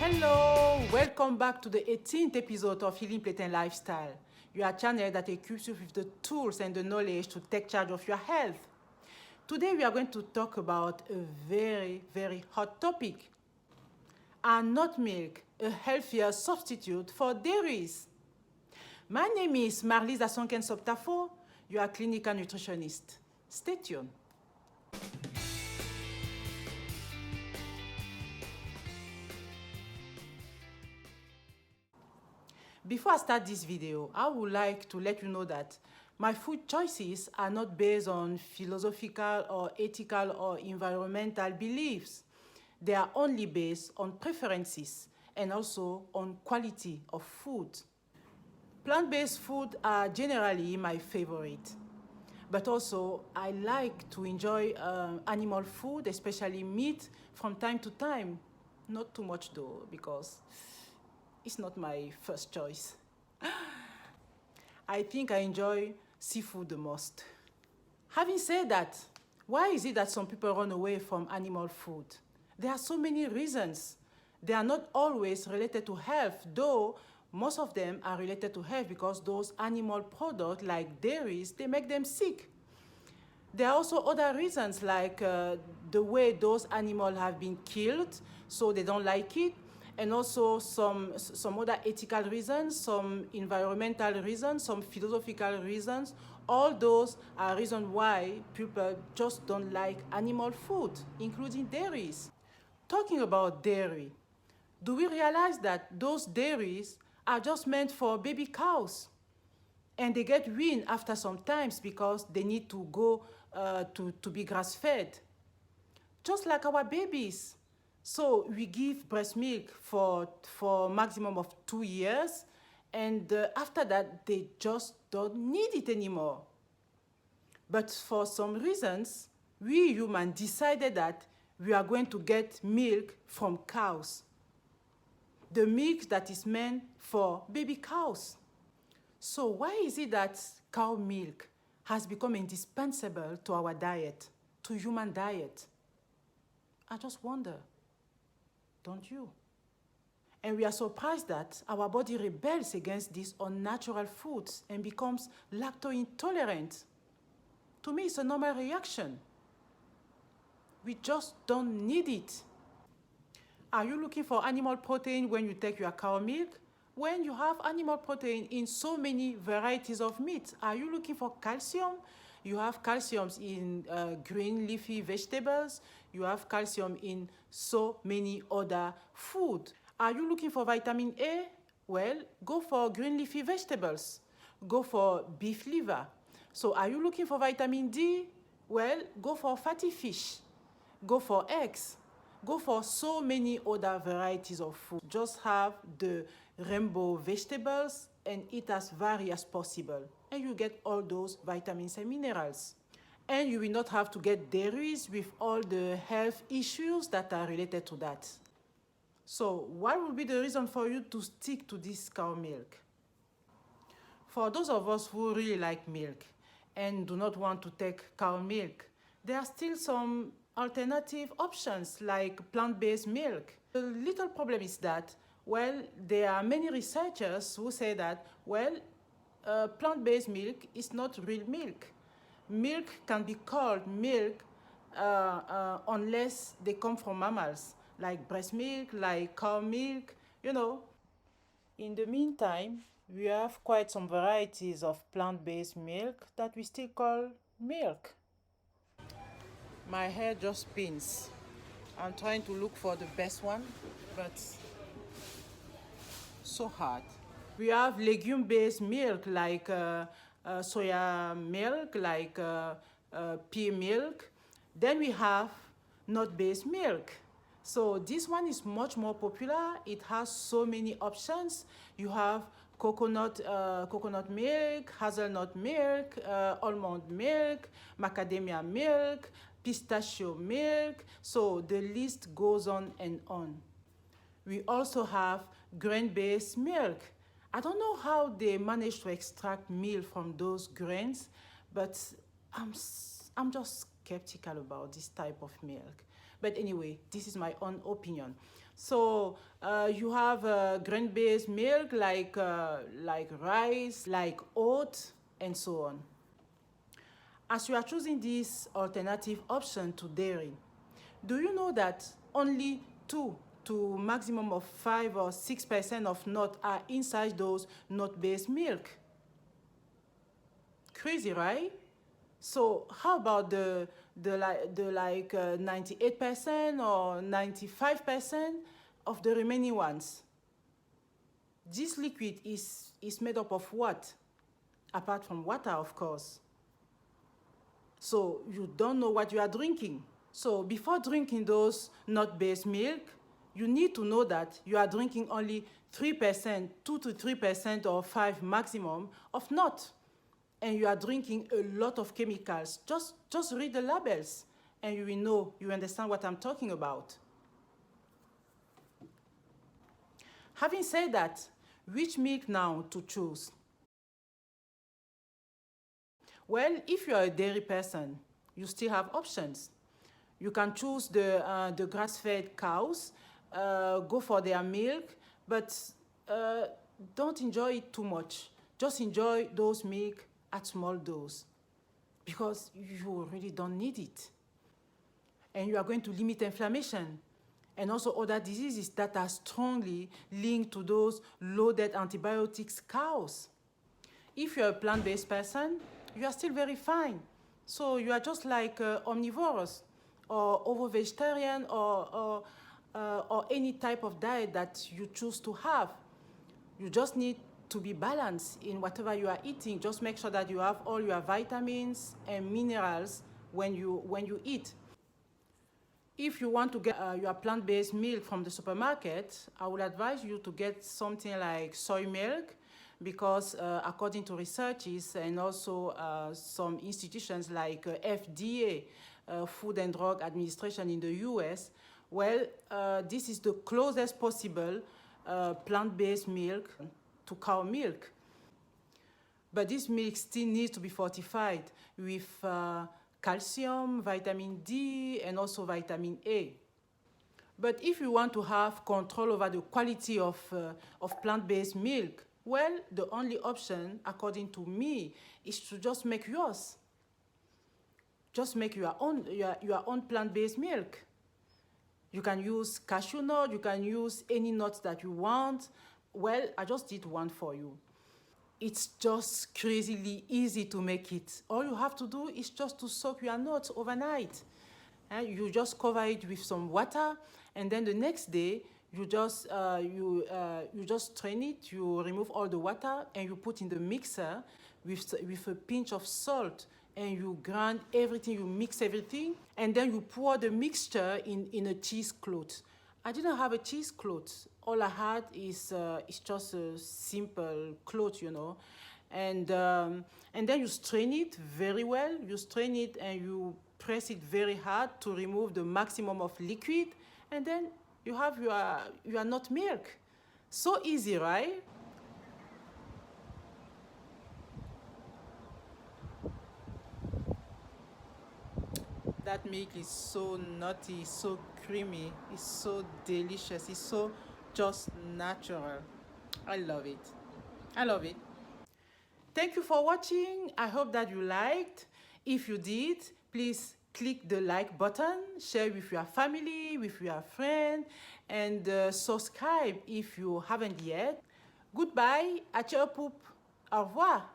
Hello, welcome back to the 18th episode of Healing Plate and Lifestyle, your channel that equips you with the tools and the knowledge to take charge of your health. Today we are going to talk about a very hot topic. Are nut milk a healthier substitute for dairies? My name is Marlise Asonken-Soptafo, your clinical nutritionist. Stay tuned. Before I start this video, I would like to let you know that my food choices are not based on philosophical or ethical or environmental beliefs. They are only based on preferences and also on quality of food. Plant-based food are generally my favorite, but also I like to enjoy animal food, especially meat, from time to time. Not too much though, because it's not my first choice. I think I enjoy seafood the most. Having said that, why is it that some people run away from animal food? There are so many reasons. They are not always related to health, though most of them are related to health because those animal products like dairies, they make them sick. There are also other reasons like the way those animals have been killed, so they don't like it, and also some other ethical reasons, some environmental reasons, some philosophical reasons. All those are reasons why people just don't like animal food, including dairies. Talking about dairy, do we realize that those dairies are just meant for baby cows? And they get weaned after some times because they need to go to be grass-fed, just like our babies. So we give breast milk for maximum of 2 years, and after that, they just don't need it anymore. But for some reasons, we humans decided that we are going to get milk from cows. The milk that is meant for baby cows. So why is it that cow milk has become indispensable to our diet, to human diet? I just wonder, don't you? And we are surprised that our body rebels against these unnatural foods and becomes lactose intolerant. To me, it's a normal reaction. We just don't need it. Are you looking for animal protein when you take your cow milk? When you have animal protein in so many varieties of meat, are you looking for calcium? You have calcium in green leafy vegetables. You have calcium in so many other food. Are you looking for vitamin A? Well, go for green leafy vegetables. Go for beef liver. So are you looking for vitamin D? Well, go for fatty fish. Go for eggs. Go for so many other varieties of food. Just have the rainbow vegetables and eat as varied as possible. And you get all those vitamins and minerals. And you will not have to get dairies with all the health issues that are related to that. So what would be the reason for you to stick to this cow milk? For those of us who really like milk and do not want to take cow milk, there are still some alternative options like plant-based milk. The little problem is that, well, there are many researchers who say that, well, plant-based milk is not real milk. Milk can be called milk unless they come from mammals, like breast milk, like cow milk, you know. In the meantime, we have quite some varieties of plant-based milk that we still call milk. My hair just spins. I'm trying to look for the best one, but so hard. We have legume-based milk like soya milk, like pea milk. Then we have nut-based milk. So this one is much more popular. It has so many options. You have coconut milk, hazelnut milk, almond milk, macadamia milk, pistachio milk. So the list goes on and on. We also have grain-based milk. I don't know how they manage to extract milk from those grains, but I'm just skeptical about this type of milk. But anyway, this is my own opinion. So you have grain-based milk like rice, like oat, and so on. As you are choosing this alternative option to dairy, do you know that only 2 to maximum of 5 or 6% of nuts are inside those nut-based milk? Crazy, right? So how about the 98% or 95% of the remaining ones? This liquid is made up of what? Apart from water, of course. So you don't know what you are drinking. So before drinking those nut-based milk, you need to know that you are drinking only 3%, 2 to 3% or 5 maximum of nut. And you are drinking a lot of chemicals. Just read the labels and you will know, you understand what I'm talking about. Having said that, which milk now to choose? Well, if you are a dairy person, you still have options. You can choose the grass-fed cows, go for their milk, but don't enjoy it too much. Just enjoy those milk at small dose because you really don't need it. And you are going to limit inflammation and also other diseases that are strongly linked to those loaded antibiotics cows. If you're a plant-based person, you are still very fine. So you are just like omnivorous or ovo-vegetarian or any type of diet that you choose to have. You just need to be balanced in whatever you are eating. Just make sure that you have all your vitamins and minerals when you eat. If you want to get your plant-based milk from the supermarket, I would advise you to get something like soy milk because according to researches and also some institutions like FDA, Food and Drug Administration in the US, well, this is the closest possible plant-based milk to cow milk. But this milk still needs to be fortified with calcium, vitamin D, and also vitamin A. But if you want to have control over the quality of plant-based milk, well, the only option, according to me, is to just make yours. Just make your own plant-based milk. You can use cashew nut, you can use any nuts that you want. Well, I just did one for you. It's just crazily easy to make it. All you have to do is just to soak your nuts overnight. And you just cover it with some water, and then the next day you just strain it. You remove all the water and you put in the mixer with a pinch of salt, and you grind everything. You mix everything, and then you pour the mixture in a cheesecloth. I didn't have a cheesecloth. All I had is just a simple cloth, you know, and then you strain it very well. You strain it and you press it very hard to remove the maximum of liquid, and then you have your nut milk. So easy, right? That milk is so nutty, so creamy, it's so delicious, it's so just natural. I love it. I love it. Thank you for watching. I hope that you liked. If you did, please click the like button, share with your family, with your friend, and subscribe if you haven't yet. Goodbye, à poop. Au revoir.